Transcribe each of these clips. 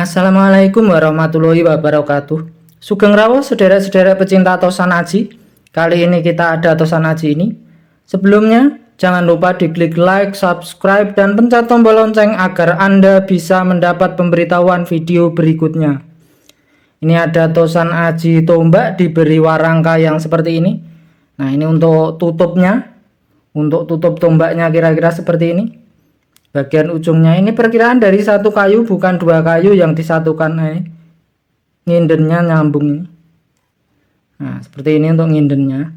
Assalamualaikum warahmatullahi wabarakatuh. Sugeng rawuh sedherek-sedherek pecinta tosan aji. Kali ini kita ada tosan aji ini. Sebelumnya, jangan lupa diklik like, subscribe, dan pencet tombol lonceng agar Anda bisa mendapat pemberitahuan video berikutnya. Ini ada tosan aji tombak diberi warangka yang seperti ini. Nah, ini untuk tutupnya. Untuk tutup tombaknya kira-kira seperti ini. Bagian ujungnya ini perkiraan dari satu kayu, bukan dua kayu yang disatukan. Ngindennya nyambung ini. Nah, seperti ini untuk ngindennya.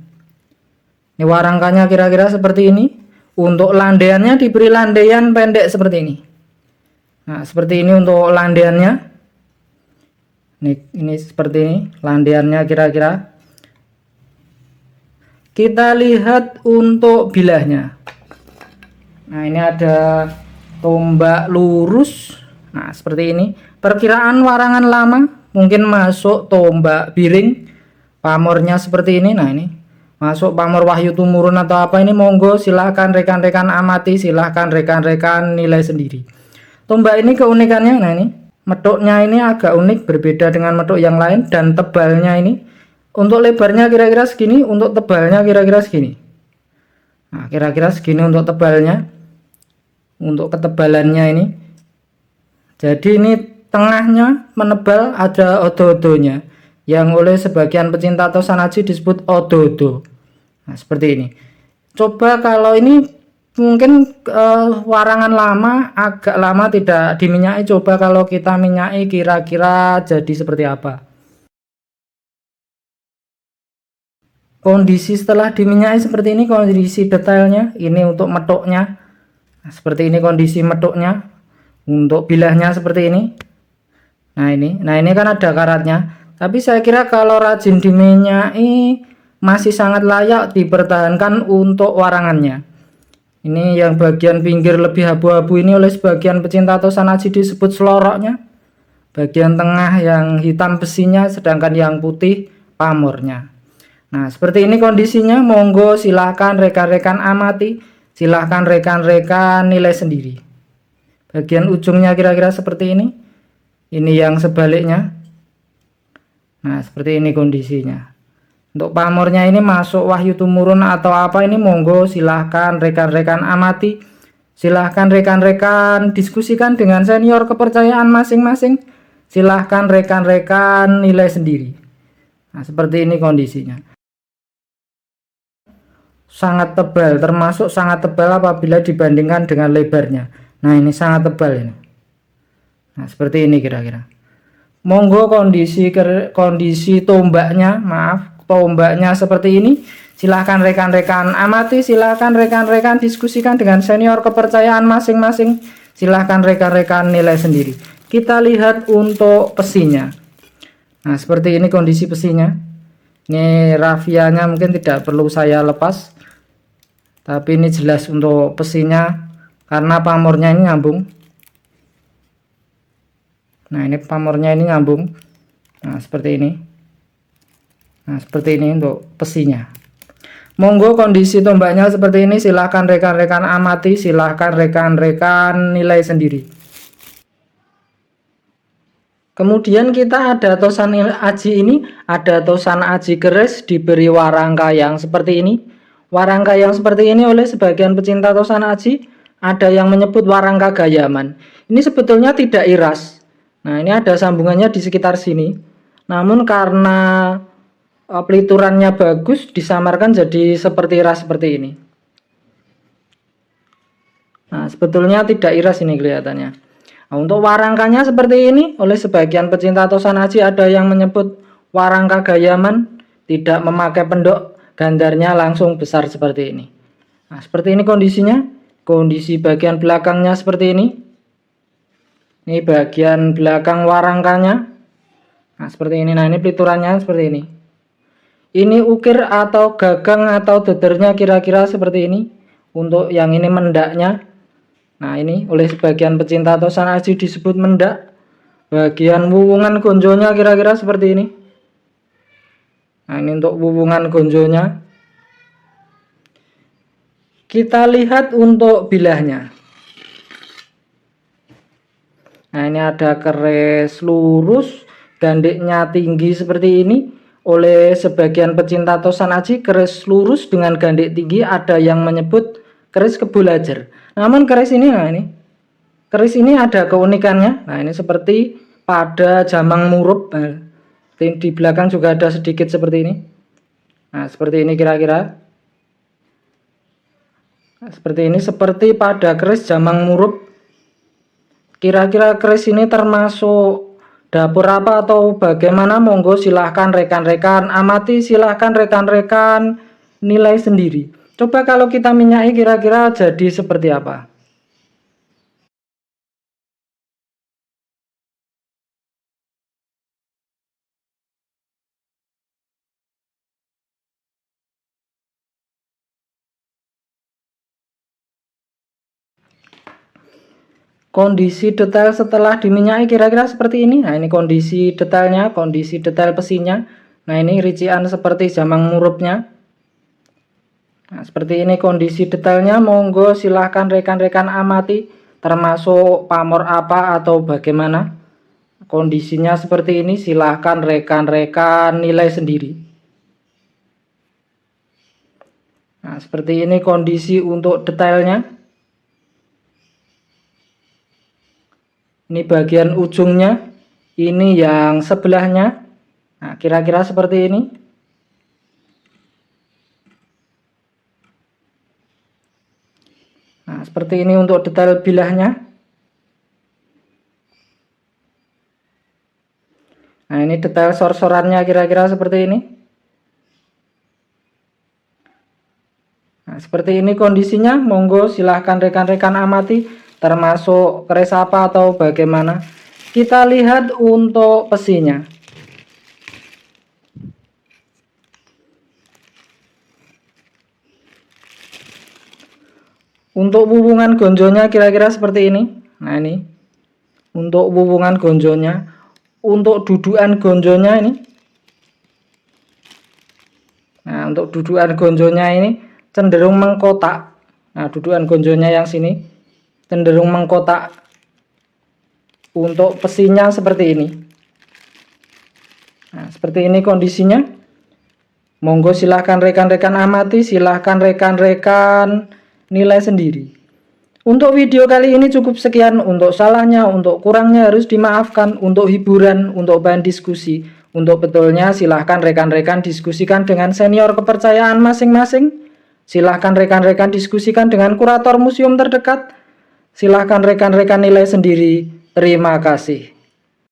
Ini warangkanya kira-kira seperti ini. Untuk landaiannya diberi landaian pendek seperti ini. Nah, seperti ini untuk landaiannya. Ini seperti ini landaiannya kira-kira. Kita lihat untuk bilahnya. Nah, ini ada tombak lurus. Nah, seperti ini. Perkiraan warangan lama mungkin masuk tombak biring. Pamornya seperti ini. Nah, ini masuk pamor Wahyu Tumurun atau apa ini, monggo silahkan rekan-rekan amati, silahkan rekan-rekan nilai sendiri. Tombak ini keunikannya, nah ini metuknya ini agak unik, berbeda dengan metuk yang lain, dan tebalnya ini untuk lebarnya kira-kira segini, untuk tebalnya kira-kira segini. Nah, kira-kira segini untuk tebalnya. Untuk ketebalannya ini, jadi ini tengahnya menebal, ada odo-odonya yang oleh sebagian pecinta tosan aji disebut odo-odo. Nah, seperti ini. Coba kalau ini mungkin warangan lama, agak lama tidak diminyai, coba kalau kita minyai kira-kira jadi seperti apa. Kondisi setelah diminyai seperti ini, kondisi detailnya ini untuk metuknya. Nah, seperti ini kondisi metuknya. Untuk bilahnya seperti ini. Nah, ini kan ada karatnya. Tapi saya kira kalau rajin diminyai masih sangat layak dipertahankan untuk warangannya. Ini yang bagian pinggir lebih abu-abu ini oleh sebagian pecinta tosan aji disebut seloroknya. Bagian tengah yang hitam besinya, sedangkan yang putih pamornya. Nah, seperti ini kondisinya. Monggo silahkan rekan-rekan amati. Silahkan rekan-rekan nilai sendiri. Bagian ujungnya kira-kira seperti ini. Ini yang sebaliknya. Nah, seperti ini kondisinya. Untuk pamornya ini masuk Wahyu Tumurun atau apa ini, monggo silahkan rekan-rekan amati. Silahkan rekan-rekan diskusikan dengan senior kepercayaan masing-masing. Silahkan rekan-rekan nilai sendiri. Nah, seperti ini kondisinya. Sangat tebal, termasuk sangat tebal apabila dibandingkan dengan lebarnya. Nah, ini sangat tebal ini. Nah, seperti ini kira-kira. Monggo kondisi tombaknya, tombaknya seperti ini. Silahkan rekan-rekan amati, silahkan rekan-rekan diskusikan dengan senior kepercayaan masing-masing. Silahkan rekan-rekan nilai sendiri. Kita lihat untuk pesinya. Nah, seperti ini kondisi pesinya. Ini rafianya mungkin tidak perlu saya lepas. Tapi ini jelas untuk pesinya karena pamornya ini nyambung. Nah, ini pamornya ini nyambung. Nah, seperti ini. Nah, seperti ini untuk pesinya. Monggo kondisi tombaknya seperti ini. Silahkan rekan-rekan amati, silahkan rekan-rekan nilai sendiri. Kemudian kita ada tosan aji ini, ada tosan aji keris diberi warangka yang seperti ini. Warangka yang seperti ini oleh sebagian pecinta tosan aji ada yang menyebut warangka gayaman. Ini sebetulnya tidak iras. Nah, ini ada sambungannya di sekitar sini. Namun karena peliturannya bagus, disamarkan jadi seperti iras seperti ini. Nah, sebetulnya tidak iras ini kelihatannya. Nah, untuk warangkanya seperti ini oleh sebagian pecinta tosan aji ada yang menyebut warangka gayaman, tidak memakai pendok, gandarnya langsung besar seperti ini. Nah, seperti ini kondisinya. Kondisi bagian belakangnya seperti ini. Ini bagian belakang warangkanya. Nah, seperti ini. Nah, ini peliturannya seperti ini. Ini ukir atau gagang atau dedernya kira-kira seperti ini. Untuk yang ini mendaknya. Nah, ini oleh sebagian pecinta tosan aji disebut mendak. Bagian wuwungan gonjonya kira-kira seperti ini. Nah, ini untuk wuwungan gonjonya. Kita lihat untuk bilahnya. Nah, ini ada keris lurus, gandeknya tinggi seperti ini. Oleh sebagian pecinta tosan aji, keris lurus dengan gandek tinggi ada yang menyebut keris kebulajar. Namun keris ini, keris ini ada keunikannya. Nah, ini seperti pada jamang murup. Nah, di belakang juga ada sedikit seperti ini. Nah, seperti ini kira-kira. Nah, seperti ini, seperti pada keris jamang murup. Kira-kira keris ini termasuk dapur apa atau bagaimana? Monggo silahkan rekan-rekan amati, silahkan rekan-rekan nilai sendiri. Coba kalau kita minyaki kira-kira jadi seperti apa? Kondisi detail setelah diminyaki kira-kira seperti ini. Nah, ini kondisi detailnya, kondisi detail besinya. Nah, ini rician seperti jamang murupnya. Nah, seperti ini kondisi detailnya. Monggo silahkan rekan-rekan amati, termasuk pamor apa atau bagaimana. Kondisinya seperti ini, silahkan rekan-rekan nilai sendiri. Nah, seperti ini kondisi untuk detailnya. Ini bagian ujungnya, ini yang sebelahnya. Nah, kira-kira seperti ini. Nah, seperti ini untuk detail bilahnya. Nah, ini detail sor-sorannya kira-kira seperti ini. Nah, seperti ini kondisinya. Monggo silahkan rekan-rekan amati, termasuk keris apa atau bagaimana. Kita lihat untuk besinya. Untuk wuwungan gonjonya kira-kira seperti ini. Nah, ini untuk wuwungan gonjonya. Untuk dudukan gonjonya ini. Nah, untuk dudukan gonjonya ini cenderung mengkotak. Nah, dudukan gonjonya yang sini cenderung mengkotak. Untuk besinya seperti ini. Nah, seperti ini kondisinya. Monggo silahkan rekan-rekan amati, silahkan rekan-rekan nilai sendiri. Untuk video kali ini cukup sekian. Untuk salahnya, untuk kurangnya harus dimaafkan. Untuk hiburan, untuk bahan diskusi, untuk betulnya silahkan rekan-rekan diskusikan dengan senior kepercayaan masing-masing. Silahkan rekan-rekan diskusikan dengan kurator museum terdekat. Silahkan rekan-rekan nilai sendiri. Terima kasih.